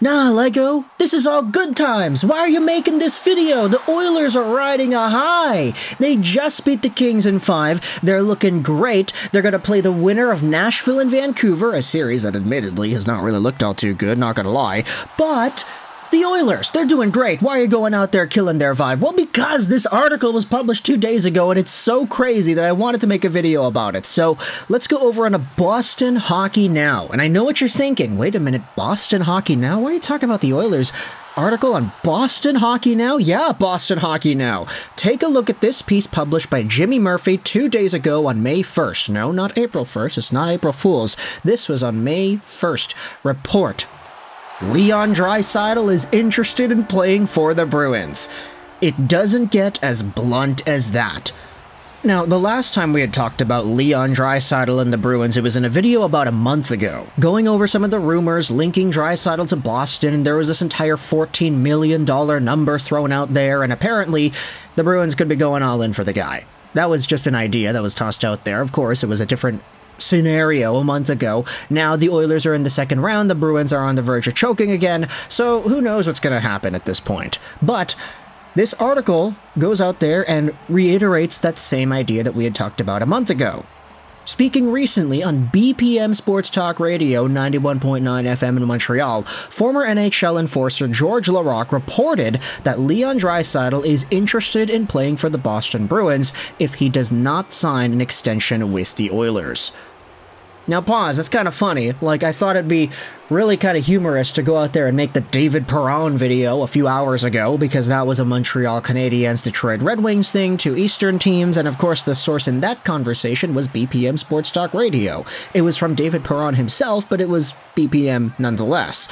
Nah, Lego, this is all good times. Why are you making this video? The Oilers are riding a high. They just beat the Kings in 5. They're looking great. They're going to play the winner of Nashville and Vancouver, a series that admittedly has not really looked all too good, not going to lie. But the Oilers, they're doing great. Why are you going out there killing their vibe? Well, because this article was published 2 days ago and it's so crazy that I wanted to make a video about it. So let's go over on a Boston Hockey Now. And I know what you're thinking. Wait a minute, Boston Hockey Now? Why are you talking about the Oilers? Article on Boston Hockey Now? Yeah, Boston Hockey Now. Take a look at this piece published by Jimmy Murphy 2 days ago on May 1st. No, not April 1st. It's not April Fool's. This was on May 1st. Report: Leon Draisaitl is interested in playing for the Bruins. It doesn't get as blunt as that. Now, the last time we had talked about Leon Draisaitl and the Bruins, it was in a video about a month ago, going over some of the rumors linking Draisaitl to Boston, and there was this entire $14 million number thrown out there, and apparently the Bruins could be going all in for the guy. That was just an idea that was tossed out there. Of course, it was a different scenario a month ago. Now the Oilers are in the second round, the Bruins are on the verge of choking again, so who knows what's going to happen at this point. But this article goes out there and reiterates that same idea that we had talked about a month ago. Speaking recently on BPM Sports Talk Radio 91.9 FM in Montreal, former NHL enforcer George Laraque reported that Leon Draisaitl is interested in playing for the Boston Bruins if he does not sign an extension with the Oilers. Now pause, that's kind of funny. Like, I thought it'd be really kind of humorous to go out there and make the David Perron video a few hours ago, because that was a Montreal Canadiens Detroit Red Wings thing, two Eastern teams, and of course the source in that conversation was BPM Sports Talk Radio. It was from David Perron himself, but it was BPM nonetheless.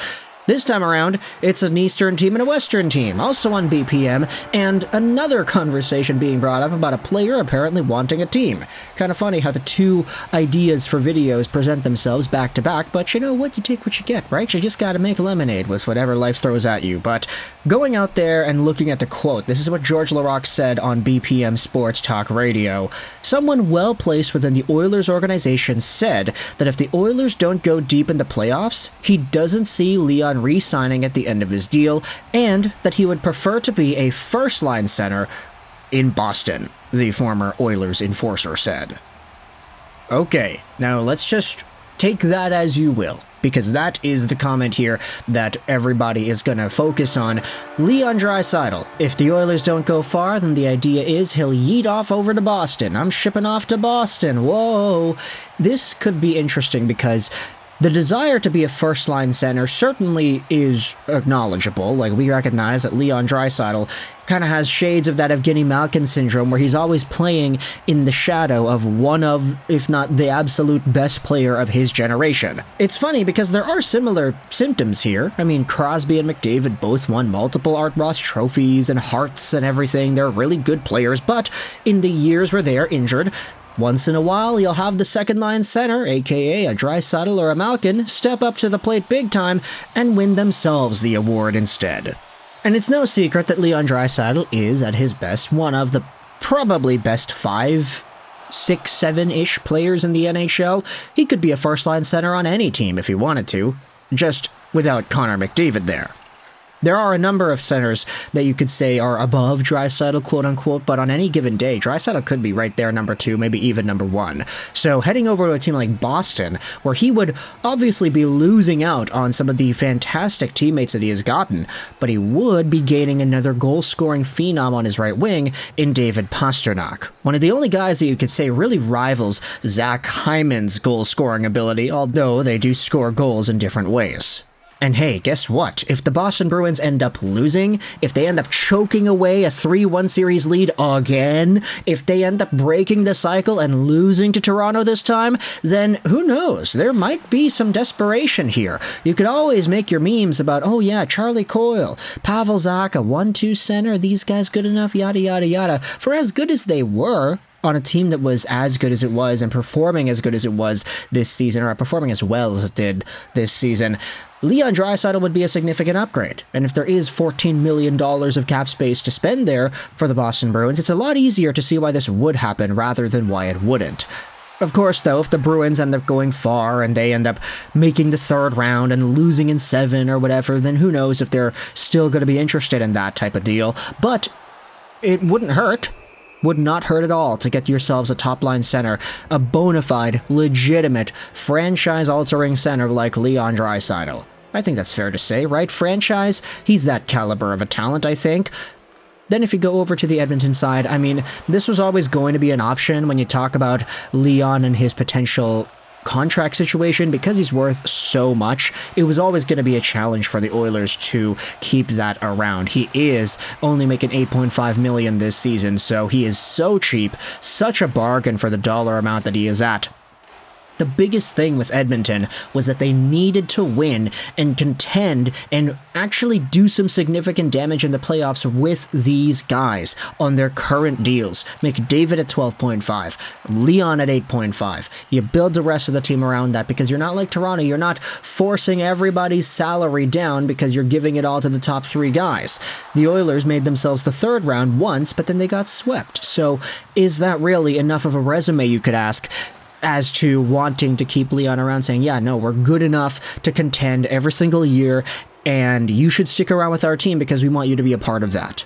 This time around, it's an Eastern team and a Western team, also on BPM, and another conversation being brought up about a player apparently wanting a team. Kind of funny how the two ideas for videos present themselves back to back, but you know what? You take what you get, right? You just gotta make lemonade with whatever life throws at you. But going out there and looking at the quote, this is what George Laraque said on BPM Sports Talk Radio. Someone well-placed within the Oilers organization said that if the Oilers don't go deep in the playoffs, he doesn't see Leon re-signing at the end of his deal, and that he would prefer to be a first-line center in Boston, the former Oilers enforcer said. Okay, now let's just take that as you will, because that is the comment here that everybody is going to focus on. Leon Draisaitl. If the Oilers don't go far, then the idea is he'll yeet off over to Boston. I'm shipping off to Boston. Whoa. This could be interesting because the desire to be a first-line center certainly is acknowledgeable. Like, we recognize that Leon Draisaitl kind of has shades of that Evgeny Malkin syndrome, where he's always playing in the shadow of one of, if not the absolute best player of his generation. It's funny because there are similar symptoms here. I mean, Crosby and McDavid both won multiple Art Ross trophies and Hearts and everything. They're really good players, but in the years where they are injured, once in a while, you'll have the second-line center, aka a Draisaitl or a Malkin, step up to the plate big time and win themselves the award instead. And it's no secret that Leon Draisaitl is, at his best, one of the probably best 5, 6, 7-ish players in the NHL. He could be a first-line center on any team if he wanted to, just without Connor McDavid there. There are a number of centers that you could say are above Draisaitl, quote-unquote, but on any given day, Draisaitl could be right there number 2, maybe even number 1. So heading over to a team like Boston, where he would obviously be losing out on some of the fantastic teammates that he has gotten, but he would be gaining another goal-scoring phenom on his right wing in David Pastrnak. One of the only guys that you could say really rivals Zach Hyman's goal-scoring ability, although they do score goals in different ways. And hey, guess what? If the Boston Bruins end up losing, if they end up choking away a 3-1 series lead again, if they end up breaking the cycle and losing to Toronto this time, then who knows? There might be some desperation here. You could always make your memes about, oh yeah, Charlie Coyle, Pavel Zacha, 1-2 center, these guys good enough, yada yada yada. For as good as they were on a team that was as good as it was and performing as good as it was this season, or performing as well as it did this season, Leon Draisaitl would be a significant upgrade. And if there is $14 million of cap space to spend there for the Boston Bruins, it's a lot easier to see why this would happen rather than why it wouldn't. Of course, though, if the Bruins end up going far and they end up making the third round and losing in 7 or whatever, then who knows if they're still going to be interested in that type of deal. But it wouldn't hurt. Would not hurt at all to get yourselves a top-line center, a bona fide, legitimate, franchise-altering center like Leon Draisaitl. I think that's fair to say, right? Franchise? He's that caliber of a talent, I think. Then if you go over to the Edmonton side, I mean, this was always going to be an option when you talk about Leon and his potential contract situation. Because he's worth so much, it was always going to be a challenge for the Oilers to keep that around. He is only making $8.5 million this season, so he is so cheap, such a bargain for the dollar amount that he is at. The biggest thing with Edmonton was that they needed to win and contend and actually do some significant damage in the playoffs with these guys on their current deals. McDavid at 12.5, Leon at 8.5. You build the rest of the team around that because you're not like Toronto. You're not forcing everybody's salary down because you're giving it all to the top 3 guys. The Oilers made themselves the third round once, but then they got swept. So is that really enough of a resume, you could ask, as to wanting to keep Leon around, saying, yeah, no, we're good enough to contend every single year, and you should stick around with our team because we want you to be a part of that.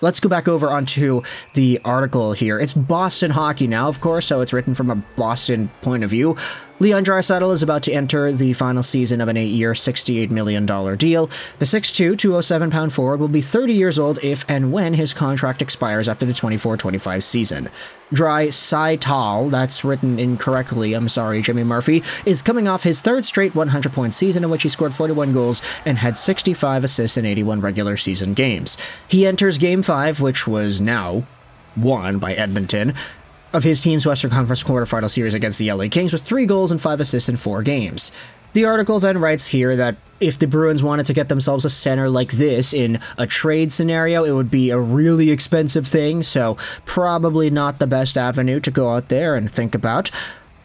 Let's go back over onto the article here. It's Boston hockey now, of course, so it's written from a Boston point of view. Leon Draisaitl is about to enter the final season of an 8-year, $68 million deal. The 6'2", 207-pound forward will be 30 years old if and when his contract expires after the 24-25 season. Draisaitl, that's written incorrectly, I'm sorry, Jimmy Murphy, is coming off his third straight 100-point season in which he scored 41 goals and had 65 assists in 81 regular season games. He enters Game 5, which was now won by Edmonton, of his team's Western Conference quarterfinal series against the LA Kings with 3 goals and 5 assists in 4 games. The article then writes here that if the Bruins wanted to get themselves a center like this in a trade scenario, it would be a really expensive thing, so probably not the best avenue to go out there and think about.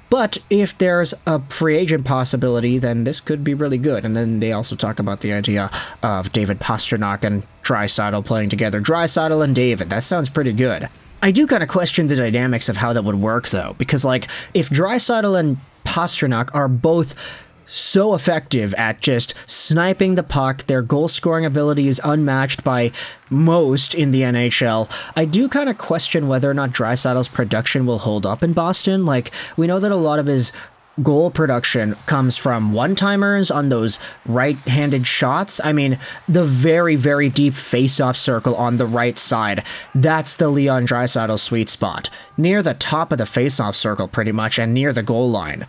But if there's a free agent possibility, then this could be really good. And then they also talk about the idea of David Pastrnak and Draisaitl playing together. Draisaitl and David, that sounds pretty good. I do kind of question the dynamics of how that would work, though, because, like, if Draisaitl and Pastrnak are both so effective at just sniping the puck, their goal-scoring ability is unmatched by most in the NHL, I do kind of question whether or not Draisaitl's production will hold up in Boston. Like, we know that a lot of his goal production comes from one-timers on those right-handed shots. I mean, the very, very deep face-off circle on the right side, that's the Leon Draisaitl sweet spot. Near the top of the face-off circle, pretty much, and near the goal line.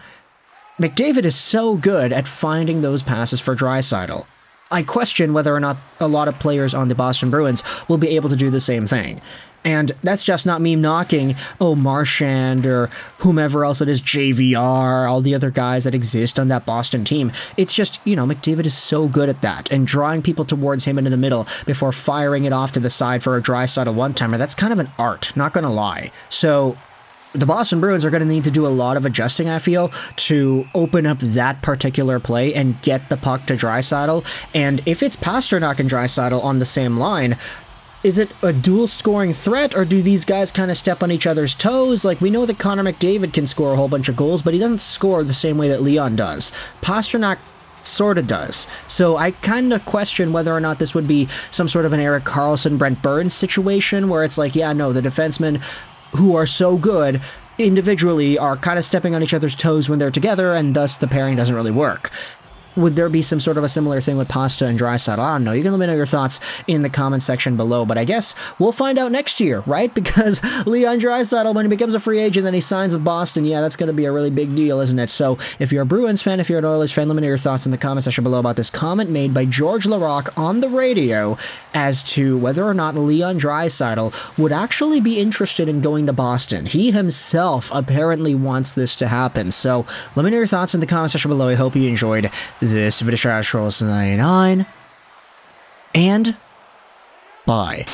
McDavid is so good at finding those passes for Draisaitl. I question whether or not a lot of players on the Boston Bruins will be able to do the same thing. And that's just not me knocking, Marchand or whomever else it is, JVR, all the other guys that exist on that Boston team. It's just, McDavid is so good at that, and drawing people towards him into the middle before firing it off to the side for a Draisaitl one-timer, that's kind of an art, not gonna lie. So the Boston Bruins are going to need to do a lot of adjusting, I feel, to open up that particular play and get the puck to Draisaitl. And if it's Pastrnak and Draisaitl on the same line, is it a dual scoring threat, or do these guys kind of step on each other's toes? Like, we know that Connor McDavid can score a whole bunch of goals, but he doesn't score the same way that Leon does. Pastrnak sort of does. So I kind of question whether or not this would be some sort of an Erik Karlsson, Brent Burns situation, where it's like, yeah, no, the defensemen who are so good individually are kind of stepping on each other's toes when they're together, and thus the pairing doesn't really work. Would there be some sort of a similar thing with Pasta and Draisaitl? I don't know. You can let me know your thoughts in the comment section below, but I guess we'll find out next year, right? Because Leon Draisaitl, when he becomes a free agent, then he signs with Boston, yeah, that's going to be a really big deal, isn't it? So if you're a Bruins fan, if you're an Oilers fan, let me know your thoughts in the comment section below about this comment made by George Larocque on the radio as to whether or not Leon Draisaitl would actually be interested in going to Boston. He himself apparently wants this to happen. So let me know your thoughts in the comment section below. I hope you enjoyed this video. Trash Rolls 99, and bye.